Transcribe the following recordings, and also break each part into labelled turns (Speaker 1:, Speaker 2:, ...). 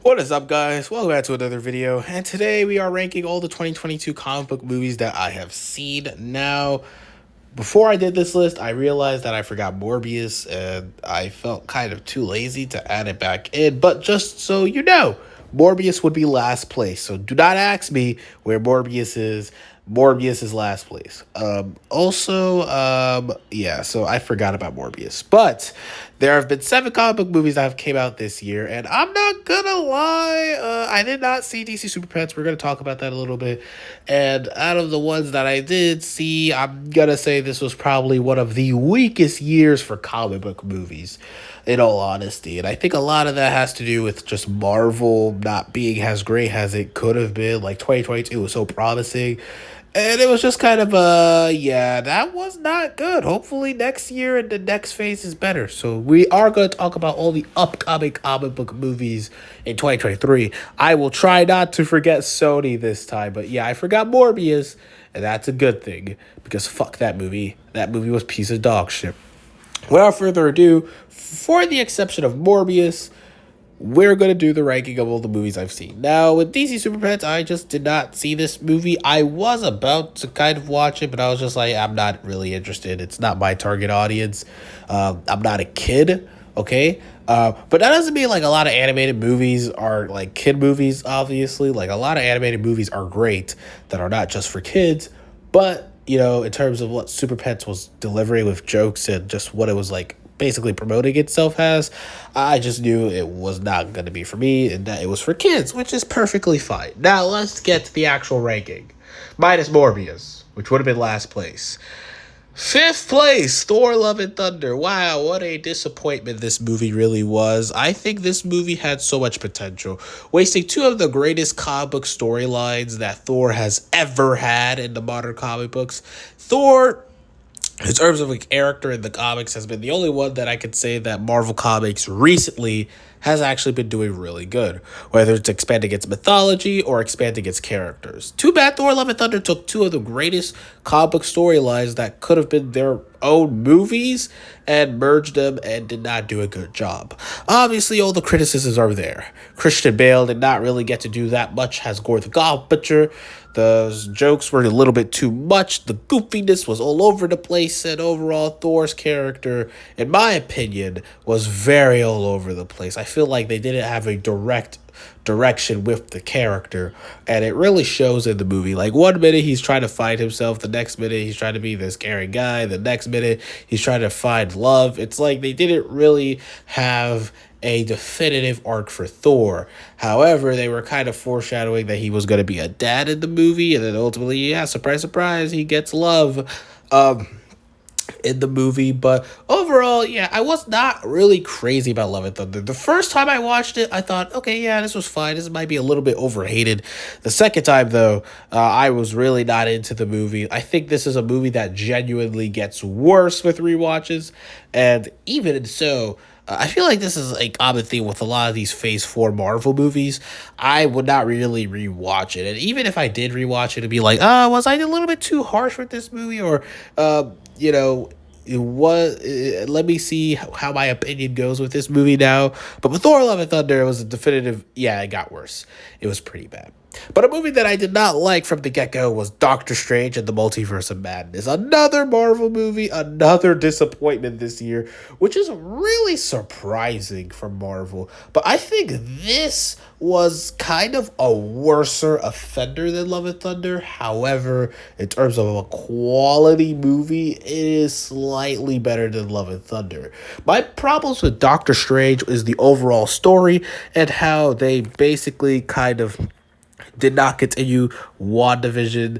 Speaker 1: What is up, guys? Welcome back to another video, and today we are ranking all the 2022 comic book movies that I have seen. Now, before I did this list, I realized that I forgot Morbius, and I felt kind of too lazy to add it back in, but just so you know, Morbius would be last place, so do not ask me where Morbius is. Morbius is last place. Yeah, so I forgot about Morbius. But there have been 7 comic book movies that have came out this year, and I'm not gonna lie, I did not see DC Super Pets. We're gonna talk about that a little bit. And out of the ones that I did see, I'm gonna say this was probably one of the weakest years for comic book movies, in all honesty. And I think a lot of that has to do with just Marvel not being as great as it could have been. Like 2022 was so promising. And it was just kind of yeah, that was not good. Hopefully next year and the next phase is better. So we are going to talk about all the upcoming comic book movies in 2023. I will try not to forget Sony this time, but yeah, I forgot Morbius, and that's a good thing because fuck that movie. That movie was piece of dog shit. Without further ado, for the exception of Morbius, we're going to do the ranking of all the movies I've seen. Now, with DC Super Pets, I just did not see this movie. I was about to kind of watch it, but I was just like, I'm not really interested. It's not my target audience. I'm not a kid, okay? But that doesn't mean like a lot of animated movies are like kid movies, obviously. Like a lot of animated movies are great that are not just for kids, but you know, in terms of what Super Pets was delivering with jokes and just what it was like basically promoting itself as, I just knew it was not going to be for me and that it was for kids, which is perfectly fine. Now, let's get to the actual ranking. Minus Morbius, which would have been last place. 5th place, Thor Love and Thunder. Wow, what a disappointment this movie really was. I think this movie had so much potential, wasting 2 of the greatest comic book storylines that Thor has ever had in the modern comic books. Thor, in terms of a character in the comics, has been the only one that I could say that Marvel Comics recently has actually been doing really good, whether it's expanding its mythology or expanding its characters. Too bad Thor Love and Thunder took 2 of the greatest comic book storylines that could have been their own movies and merged them and did not do a good job. Obviously, all the criticisms are there. Christian Bale did not really get to do that much as Gore the God Butcher. The jokes were a little bit too much. The goofiness was all over the place. And overall, Thor's character, in my opinion, was very all over the place. I feel like they didn't have a direct direction with the character, and it really shows in the movie. Like, one minute he's trying to find himself, the next minute he's trying to be this caring guy, the next minute he's trying to find love. It's like they didn't really have a definitive arc for Thor. However, they were kind of foreshadowing that he was going to be a dad in the movie, and then ultimately, yeah, surprise, surprise, he gets love in the movie. But overall, yeah, I was not really crazy about Love and Thunder. The first time I watched it, I thought, okay, yeah, this was fine. This might be a little bit overhated. The second time, though, I was really not into the movie. I think this is a movie that genuinely gets worse with rewatches, and even so, I feel like this is a common theme with a lot of these Phase 4 Marvel movies. I would not really rewatch it. And even if I did rewatch it, it'd be like, was I a little bit too harsh with this movie? Or, you know, it was, let me see how my opinion goes with this movie now. But with Thor Love and Thunder, it was a definitive, yeah, it got worse. It was pretty bad. But a movie that I did not like from the get-go was Doctor Strange and the Multiverse of Madness. Another Marvel movie, another disappointment this year, which is really surprising for Marvel. But I think this was kind of a worser offender than Love and Thunder. However, in terms of a quality movie, it is slightly better than Love and Thunder. My problems with Doctor Strange is the overall story and how they basically kind of did not continue Wanda's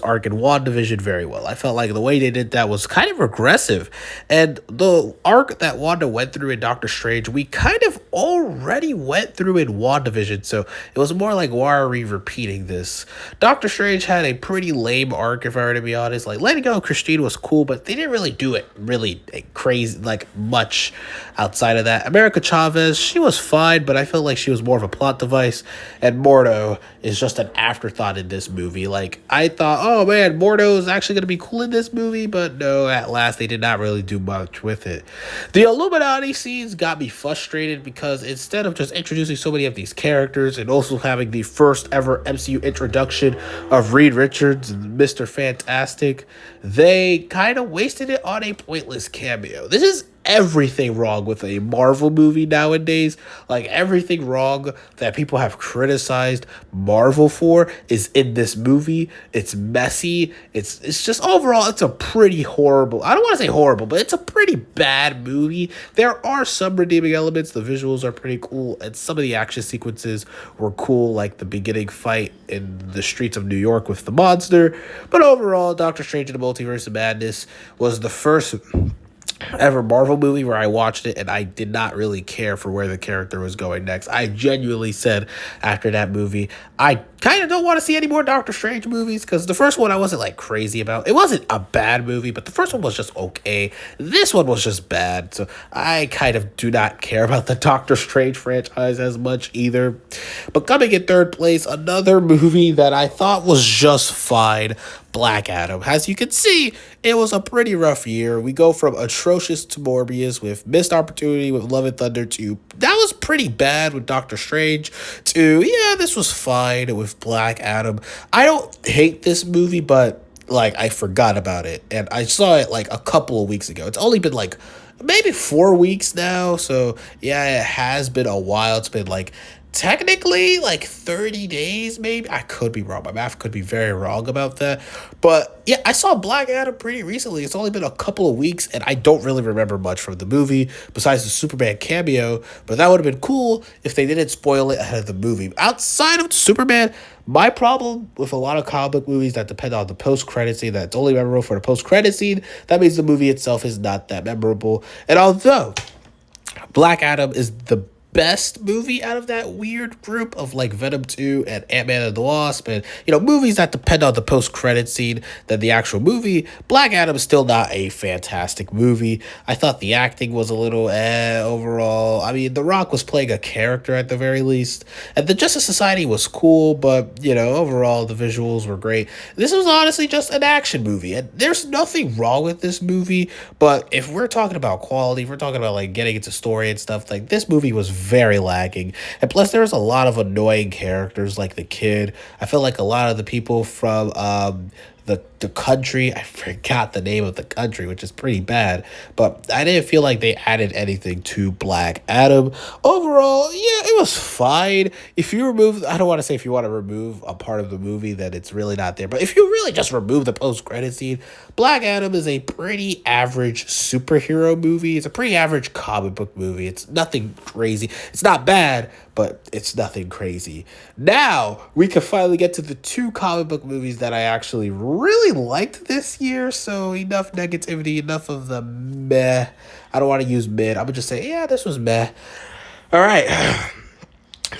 Speaker 1: arc in WandaVision very well. I felt like the way they did that was kind of regressive. And the arc that Wanda went through in Doctor Strange, we kind of already went through in WandaVision. So it was more like, why are we repeating this? Doctor Strange had a pretty lame arc, if I were to be honest. Like, letting go of Christine was cool, but they didn't really do it really crazy, like much outside of that. America Chavez, she was fine, but I felt like she was more of a plot device. And Mordo is just an afterthought in this movie. Like, I thought, oh man, Mordo is actually going to be cool in this movie, but no, at last they did not really do much with it. The Illuminati scenes got me frustrated because instead of just introducing so many of these characters and also having the first ever MCU introduction of Reed Richards and Mr. Fantastic, they kind of wasted it on a pointless cameo. This is everything wrong with a Marvel movie nowadays. Like, everything wrong that people have criticized Marvel for is in this movie. It's messy. It's just overall, it's a pretty horrible. I don't want to say horrible, but it's a pretty bad movie. There are some redeeming elements. The visuals are pretty cool, and some of the action sequences were cool, like the beginning fight in the streets of New York with the monster. But overall, Doctor Strange in the Multiverse of Madness was the first ever Marvel movie where I watched it and I did not really care for where the character was going next. I genuinely said after that movie, I kind of don't want to see any more Doctor Strange movies, because the first one I wasn't like crazy about. It wasn't a bad movie, but the first one was just okay. This one was just bad. So I kind of do not care about the Doctor Strange franchise as much either. But coming in third place, another movie that I thought was just fine, Black Adam. As you can see, it was a pretty rough year. We go from atrocious to Morbius, with missed opportunity with Love and Thunder to that was pretty bad with Doctor Strange, to yeah, this was fine with Black Adam. I don't hate this movie, but like, I forgot about it and I saw it like a couple of weeks ago. It's only been like maybe 4 weeks now, so yeah, it has been a while. It's been like technically like 30 days, maybe. I could be wrong. My math could be very wrong about that. But yeah, I saw Black Adam pretty recently. It's only been a couple of weeks, and I don't really remember much from the movie besides the Superman cameo. But that would have been cool if they didn't spoil it ahead of the movie. Outside of Superman, my problem with a lot of comic book movies that depend on the post-credit scene, that's only memorable for the post-credit scene, that means the movie itself is not that memorable. And although Black Adam is the best movie out of that weird group of like Venom 2 and Ant-Man and the Wasp, and movies that depend on the post-credit scene than the actual movie, Black Adam is still not a fantastic movie. I thought the acting was a little overall. I mean, The Rock was playing a character at the very least, and the Justice Society was cool, but overall the visuals were great. This was honestly just an action movie, and there's nothing wrong with this movie, but if we're talking about quality, if we're talking about like getting into story and stuff, like this movie was very lacking. And plus, there was a lot of annoying characters like the kid. I feel like a lot of the people from the country, I forgot the name of the country, which is pretty bad, but I didn't feel like they added anything to Black Adam. Overall, yeah, it was fine. If you remove, I don't want to say if you want to remove a part of the movie that it's really not there, but if you really just remove the post-credit scene, Black Adam is a pretty average superhero movie. It's a pretty average comic book movie. It's nothing crazy. It's not bad, but it's nothing crazy. Now, we can finally get to the two comic book movies that I actually really liked this year. So enough negativity, enough of the meh. I don't want to use mid. I'm going to just say, yeah, this was meh. All right.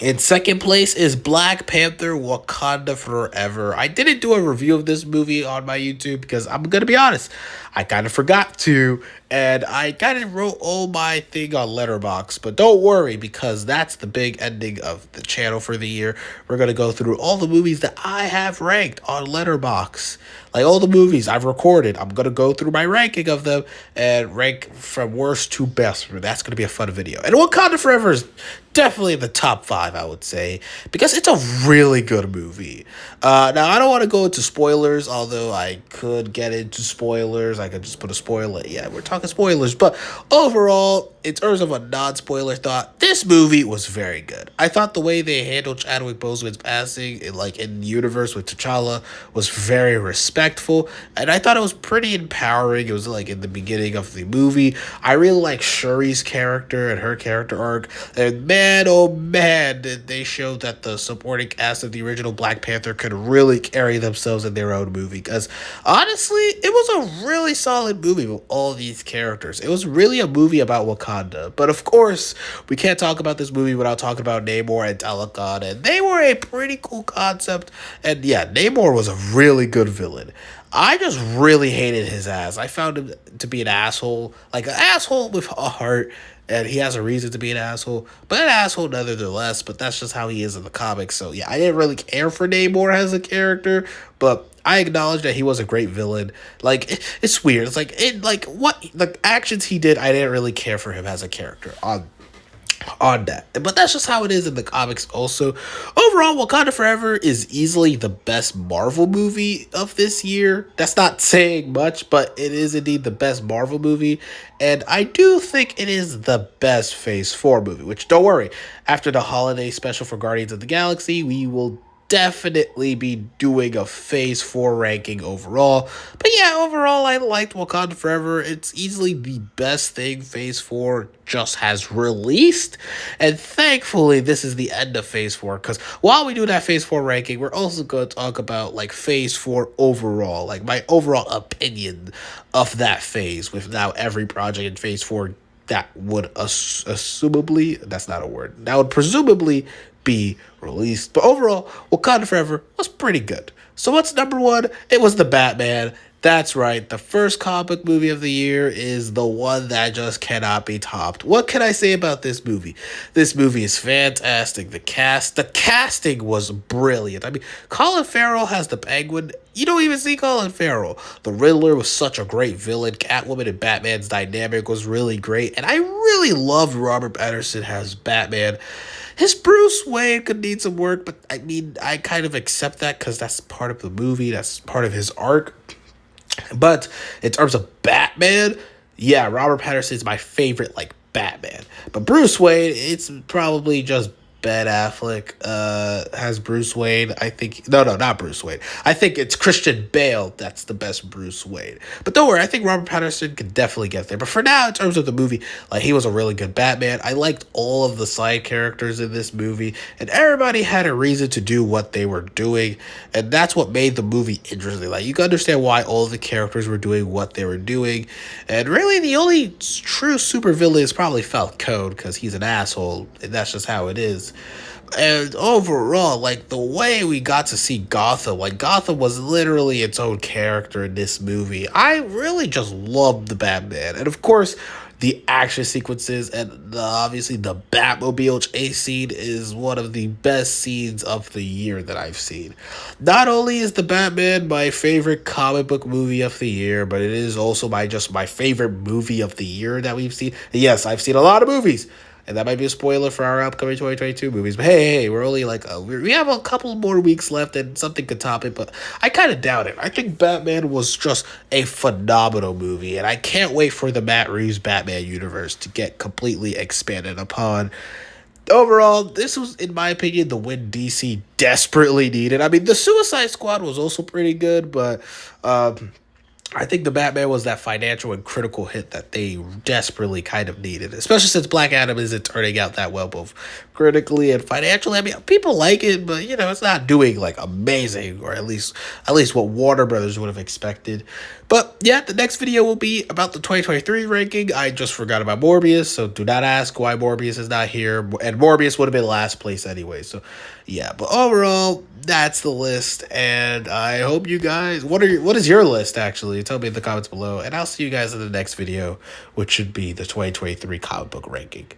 Speaker 1: In second place is Black Panther Wakanda Forever. I didn't do a review of this movie on my YouTube because I'm going to be honest, I kind of forgot to, and I kind of wrote all my thing on Letterboxd. But don't worry, because that's the big ending of the channel for the year. We're going to go through all the movies that I have ranked on Letterboxd. Like all the movies I've recorded, I'm going to go through my ranking of them and rank from worst to best. That's going to be a fun video. And Wakanda Forever is definitely in the top 5, I would say, because it's a really good movie. Now, I don't want to go into spoilers, although I could get into spoilers. I could just put a spoiler. Yeah, we're talking spoilers. But overall, in terms of a non-spoiler thought, this movie was very good. I thought the way they handled Chadwick Boseman's passing, in the universe with T'Challa, was very respectful, and I thought it was pretty empowering. It was like in the beginning of the movie. I really like Shuri's character and her character arc, and man, oh man, did they show that the supporting cast of the original Black Panther could really carry themselves in their own movie, because honestly, it was a really solid movie with all these characters. It was really a movie about Wakanda. But of course, we can't talk about this movie without talking about Namor and Telecon, and they were a pretty cool concept, and yeah, Namor was a really good villain. I just really hated his ass. I found him to be an asshole, like an asshole with a heart. and he has a reason to be an asshole, but an asshole nevertheless. But that's just how he is in the comics. So yeah, I didn't really care for Namor as a character, but I acknowledge that he was a great villain. Like it's weird. It's like what the actions he did. I didn't really care for him as a character on that. But that's just how it is in the comics also. Overall, Wakanda Forever is easily the best Marvel movie of this year. That's not saying much, but it is indeed the best Marvel movie. And I do think it is the best Phase 4 movie, which don't worry, after the holiday special for Guardians of the Galaxy, we will definitely be doing a Phase 4 ranking overall. But yeah, overall, I liked Wakanda Forever. It's easily the best thing Phase 4 just has released. And thankfully, this is the end of Phase 4. Because while we do that Phase 4 ranking, we're also going to talk about like Phase 4 overall, like my overall opinion of that phase, with now every project in Phase 4 that would assumably, that's not a word, that would presumably be released. But overall, Wakanda Forever was pretty good. So what's number one? It was the Batman. That's right. The first comic movie of the year is the one that just cannot be topped. What can I say about this movie? This movie is fantastic. The casting was brilliant. I mean, Colin Farrell has the Penguin. You don't even see Colin Farrell. The Riddler was such a great villain. Catwoman and Batman's dynamic was really great. And I really loved Robert Pattinson as Batman. His Bruce Wayne could need some work, but I mean, I kind of accept that because that's part of the movie. That's part of his arc. But in terms of Batman, yeah, Robert Pattinson is my favorite, like, Batman. But Bruce Wayne, it's probably just Ben Affleck has Bruce Wayne. I think no, not Bruce Wayne. I think it's Christian Bale that's the best Bruce Wayne. But don't worry, I think Robert Pattinson could definitely get there. But for now, in terms of the movie, like he was a really good Batman. I liked all of the side characters in this movie, and everybody had a reason to do what they were doing, and that's what made the movie interesting. Like you can understand why all of the characters were doing what they were doing, and really the only true supervillain is probably Falcone because he's an asshole, and that's just how it is. And overall, like the way we got to see Gotham, like Gotham was literally its own character in this movie. I really just loved the Batman, and of course, the action sequences and obviously the Batmobile chase scene is one of the best scenes of the year that I've seen. Not only is the Batman my favorite comic book movie of the year, but it is also my favorite movie of the year that we've seen. And yes, I've seen a lot of movies. And that might be a spoiler for our upcoming 2022 movies. But hey, we're only like, we have a couple more weeks left and something could top it. But I kind of doubt it. I think Batman was just a phenomenal movie. And I can't wait for the Matt Reeves Batman universe to get completely expanded upon. Overall, this was, in my opinion, the win DC desperately needed. I mean, the Suicide Squad was also pretty good, but I think the Batman was that financial and critical hit that they desperately kind of needed, especially since Black Adam isn't turning out that well, both critically and financially. I mean, people like it, but you know, it's not doing like amazing, or at least what Warner Brothers would have expected. But yeah, the next video will be about the 2023 ranking. I just forgot about Morbius, so do not ask why Morbius is not here. And Morbius would have been last place anyway. So yeah, but overall, that's the list, and I hope you guys. What is your list actually? Tell me in the comments below, and I'll see you guys in the next video, which should be the 2023 comic book ranking.